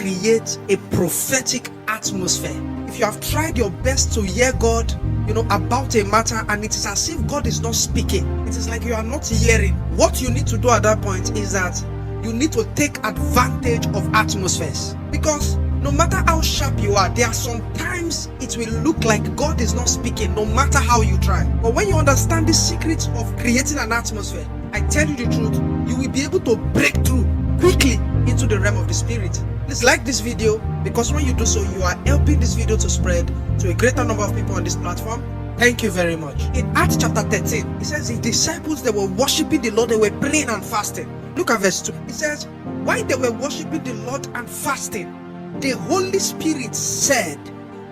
create a prophetic atmosphere. If you have tried your best to hear God, about a matter, and it is as if God is not speaking, it is like you are not hearing. What you need to do at that point is that you need to take advantage of atmospheres. Because no matter how sharp you are, there are some times it will look like God is not speaking, no matter how you try. But when you understand the secrets of creating an atmosphere, I tell you the truth, you will be able to break through quickly into the realm of the spirit. Please like this video, because when you do so, you are helping this video to spread to a greater number of people on this platform. Thank you very much. In Acts chapter 13, it says the disciples, they were worshiping the Lord, they were praying and fasting. Look at verse 2. It says, while they were worshiping the Lord and fasting, the Holy Spirit said,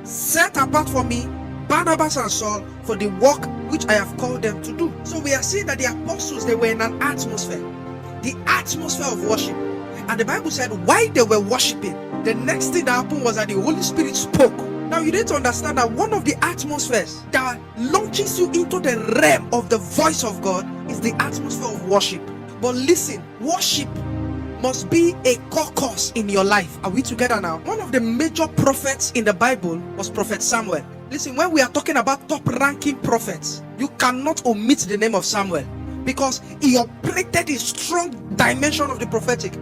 set apart for me Barnabas and Saul for the work which I have called them to do. So we are seeing that the apostles, they were in an atmosphere, the atmosphere of worship. And the Bible said while they were worshiping, the next thing that happened was that the Holy Spirit spoke. Now you need to understand that one of the atmospheres that launches you into the realm of the voice of God is the atmosphere of worship. But listen, worship must be a core course in your life. Are we together now? One of the major prophets in the Bible was Prophet Samuel. Listen, when we are talking about top-ranking prophets, you cannot omit the name of Samuel, because he operated a strong dimension of the prophetic.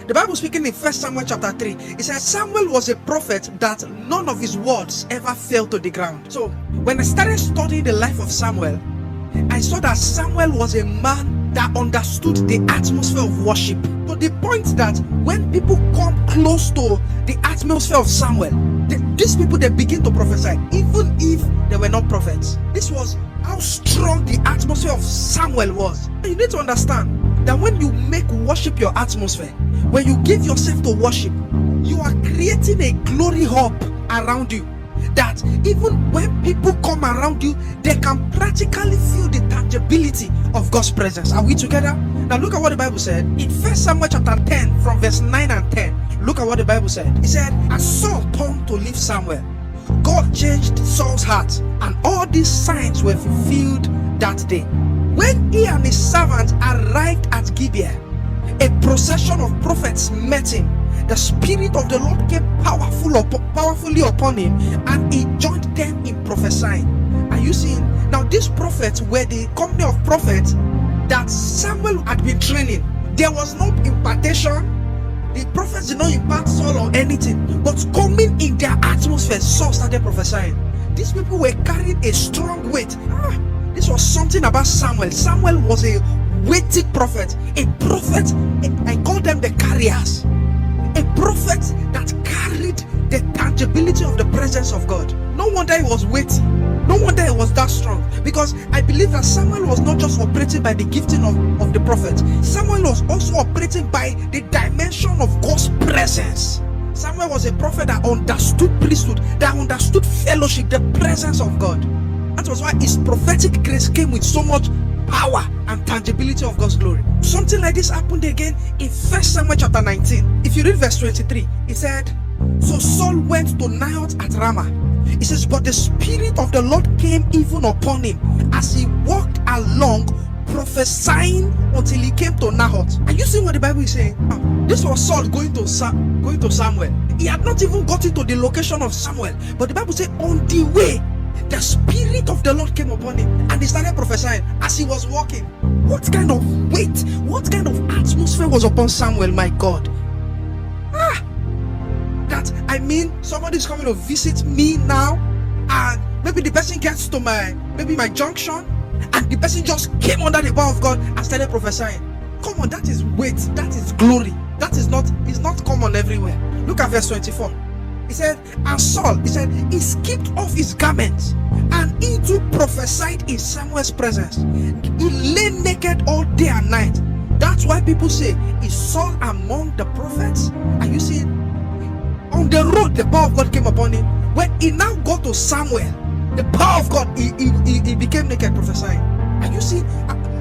The Bible speaking in 1 Samuel chapter 3, it says Samuel was a prophet that none of his words ever fell to the ground. So when I started studying the life of Samuel, I saw that Samuel was a man that understood the atmosphere of worship, to the point that when people come close to the atmosphere of Samuel, these people, they begin to prophesy, even if they were not prophets. This was how strong the atmosphere of Samuel was. And you need to understand that when you make worship your atmosphere, when you give yourself to worship, you are creating a glory hub around you, that even when people come around you, they can practically feel the tangibility of God's presence. Are we together? Now look at what the Bible said in 1 Samuel chapter 10 from verse 9 and 10. Look at what the Bible said. It said, as Saul turned to leave Samuel, God changed Saul's heart, and all these signs were fulfilled that day. When he and his servants arrived at Gibeah, a procession of prophets met him. The Spirit of the Lord came powerfully upon him, and he joined them in prophesying. Are you seeing? Now these prophets were the company of prophets that Samuel had been training. There was no impartation. The prophets did not impart Saul or anything, but coming in their atmosphere, Saul started prophesying. These people were carrying a strong weight. This was something about Samuel. Samuel was a weighty prophet, a prophet. I call them the carriers. A prophet that carried the tangibility of the presence of God. No wonder he was weighty. No wonder he was that strong. Because I believe that Samuel was not just operating by the gifting of the prophet. Samuel was also operating by the dimension of God's presence. Samuel was a prophet that understood priesthood, that understood fellowship, the presence of God. That was why his prophetic grace came with so much power and tangibility of God's glory. Something like this happened again in 1 Samuel chapter 19. If you read verse 23, it said, so Saul went to Naioth at Ramah. It says, but the Spirit of the Lord came even upon him as he walked along prophesying until he came to Naioth. Are you seeing what the Bible is saying? This was Saul going to Samuel. He had not even gotten to the location of Samuel, but the Bible said on the way, the Spirit of the Lord came upon him and he started prophesying as he was walking. What kind of weight, what kind of atmosphere was upon Samuel, my God? Somebody's coming to visit me now, and maybe the person gets to my junction, and the person just came under the power of God and started prophesying. Come on, that is weight, that is glory. That is not, it's not common everywhere. Look at verse 24. He said, and Saul, he said, he skipped off his garments, and he too prophesied in Samuel's presence. He lay naked all day and night. That's why people say, is Saul among the prophets? Are you seeing? On the road, the power of God came upon him. When he now got to Samuel, the power of God, he became naked prophesying. Are you seeing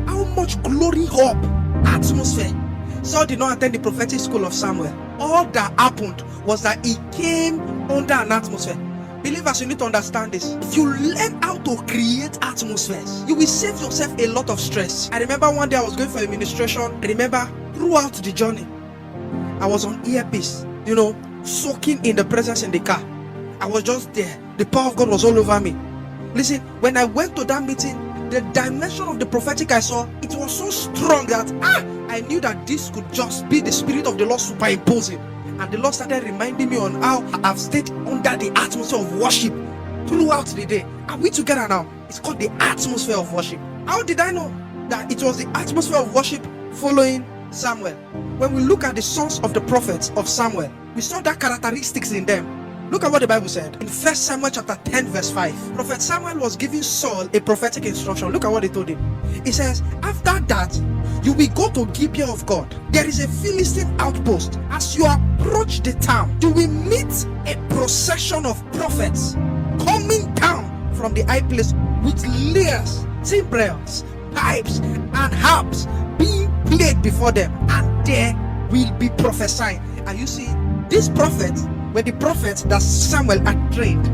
how much glory, hope, atmosphere? Saul did not attend the prophetic school of Samuel. All that happened was that he came under an atmosphere. Believers, you need to understand this. If you learn how to create atmospheres, you will save yourself a lot of stress. I remember one day I was going for administration. I remember throughout the journey, I was on earpiece. soaking in the presence in the car. I was just there. The power of God was all over me. Listen, when I went to that meeting, the dimension of the prophetic I saw, it was so strong that I knew that this could just be the Spirit of the Lord superimposing. And the Lord started reminding me on how I've stayed under the atmosphere of worship throughout the day. Are we together now? It's called the atmosphere of worship. How did I know that it was the atmosphere of worship following Samuel? When we look at the sons of the prophets of Samuel, we saw that characteristics in them. Look at what the Bible said in 1 Samuel chapter 10 verse 5. Prophet Samuel was giving Saul a prophetic instruction. Look at what he told him. He says, after that, you will go to Gibeah of God. There is a Philistine outpost. As you approach the town, you will meet a procession of prophets coming down from the high place with lyres, timbrels, pipes, and harps being played before them, and there will be prophesying. And you see, these prophets were the prophets that Samuel had trained.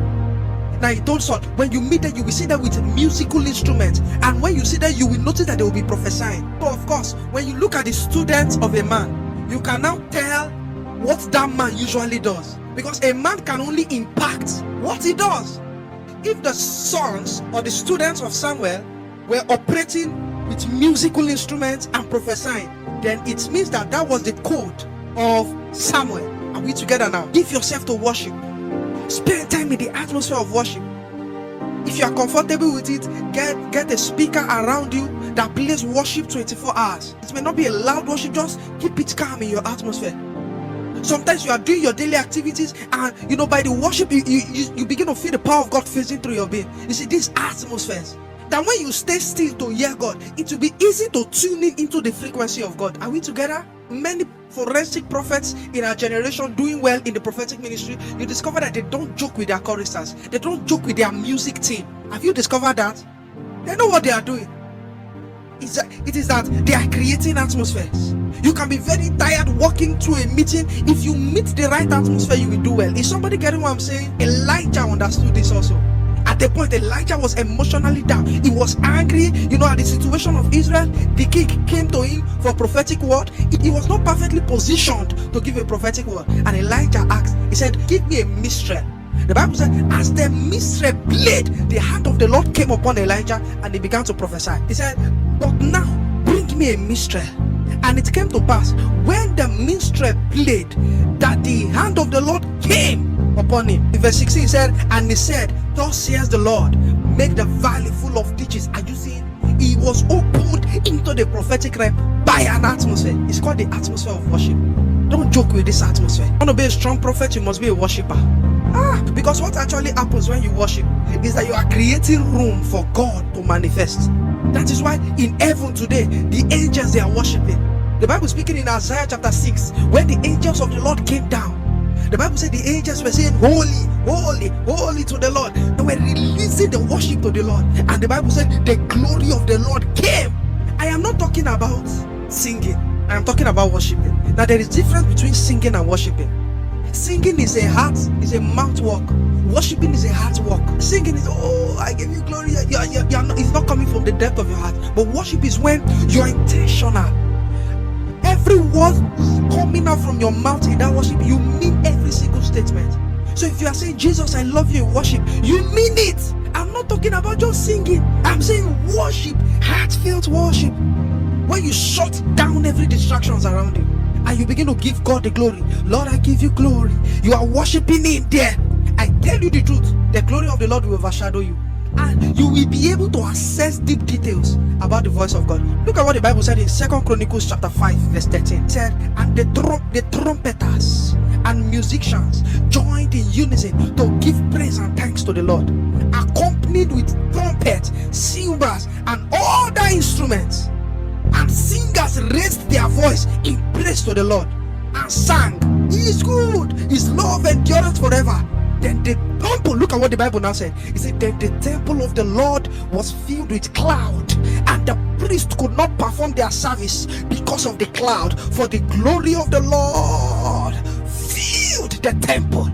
Now he told Saul, when you meet them, you will see them with musical instruments, and when you see them, you will notice that they will be prophesying. So of course, when you look at the students of a man, you can now tell what that man usually does, because a man can only impact what he does. If the sons or the students of Samuel were operating with musical instruments and prophesying, then it means that that was the code of Samuel. Are we together now? Give yourself to worship. Spend time in the atmosphere of worship. If you are comfortable with it, get a speaker around you that plays worship 24 hours. It may not be a loud worship, just keep it calm in your atmosphere. Sometimes you are doing your daily activities, and by the worship you begin to feel the power of God phasing through your being. You see, these atmospheres that when you stay still to hear God, it will be easy to tune in into the frequency of God. Are we together? Many forensic prophets in our generation doing well in the prophetic ministry, you discover that they don't joke with their choristers. They don't joke with their music team. Have you discovered that? They know what they are doing. It is that they are creating atmospheres. You can be very tired walking through a meeting. If you meet the right atmosphere, you will do well. Is somebody getting what I'm saying? Elijah understood this also. At the point, Elijah was emotionally down. He was angry, at the situation of Israel. The king came to him for a prophetic word. He was not perfectly positioned to give a prophetic word. And Elijah asked, he said, give me a minstrel. The Bible said, as the minstrel played, the hand of the Lord came upon Elijah and he began to prophesy. He said, but now bring me a minstrel. And it came to pass, when the minstrel played, that the hand of the Lord came upon him. In verse 16 he said, and he said, thus says the Lord, make the valley full of ditches. Are you seeing? He was opened into the prophetic realm by an atmosphere. It's called the atmosphere of worship. Don't joke with this atmosphere. You want to be a strong prophet, you must be a worshiper. Because what actually happens when you worship is that you are creating room for God to manifest. That is why in heaven today, the angels, they are worshiping. The Bible speaking in Isaiah chapter 6, when the angels of the Lord came down, the Bible said the angels were saying, holy, holy, holy to the Lord. They were releasing the worship to the Lord. And the Bible said the glory of the Lord came. I am not talking about singing. I am talking about worshiping. Now there is difference between singing and worshiping. Singing is a mouth walk. Worshiping is a heart walk. Singing is, oh, I give you glory. It's not coming from the depth of your heart. But worship is when you are intentional. Every word coming out from your mouth in that worship, you mean every single statement. So if you are saying, Jesus, I love you in worship, you mean it. I'm not talking about just singing. I'm saying worship, heartfelt worship. When you shut down every distractions around you and you begin to give God the glory. Lord, I give you glory. You are worshiping Him there. I tell you the truth, the glory of the Lord will overshadow you. And you will be able to access deep details about the voice of God. Look at what the Bible said in 2 Chronicles chapter 5 verse 13. It said, and the trumpeters and musicians joined in unison to give praise and thanks to the Lord, accompanied with trumpets, cymbals, and other instruments. And singers raised their voice in praise to the Lord and sang, He is good, His love endureth forever. Then the temple, look at what the Bible now said. It said, then the temple of the Lord was filled with cloud, and the priest could not perform their service because of the cloud, for the glory of the Lord filled the temple.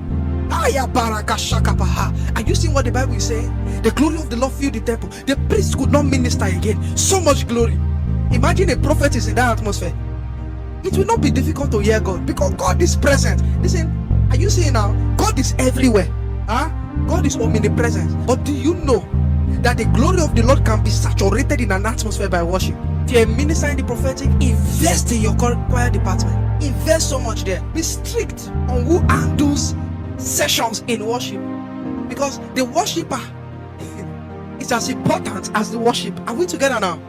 Are you seeing what the Bible is saying? The glory of the Lord filled the temple. The priest could not minister again. So much glory. Imagine a prophet is in that atmosphere. It will not be difficult to hear God because God is present. Listen, Are you seeing now? God is everywhere. God is omnipresent. But do you know that the glory of the Lord can be saturated in an atmosphere by worship? If you're a minister in the prophetic, invest in your choir department. Invest so much there. Be strict on who handles sessions in worship, because the worshiper is as important as the worship. Are we together now?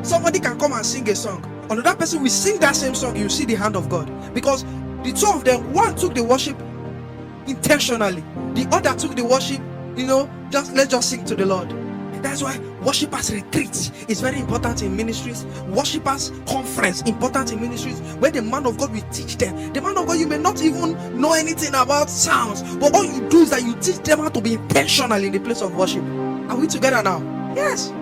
Somebody can come and sing a song, another person will sing that same song. You see the hand of God, because the two of them, one took the worship intentionally, the other took the worship, let's just sing to the Lord. That's why worshipers retreat is very important in ministries. Worshipers conference important in ministries, where the man of God will teach them. The man of God, you may not even know anything about sounds, but all you do is that you teach them how to be intentional in the place of worship. Are we together now? Yes.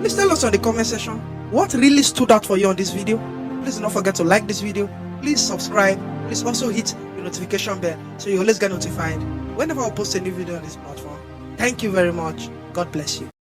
Please tell us on the comment section what really stood out for you on this video. Please do not forget to like this video. Please subscribe. Please also hit the notification bell so you always get notified whenever I post a new video on this platform. Thank you very much. God bless you.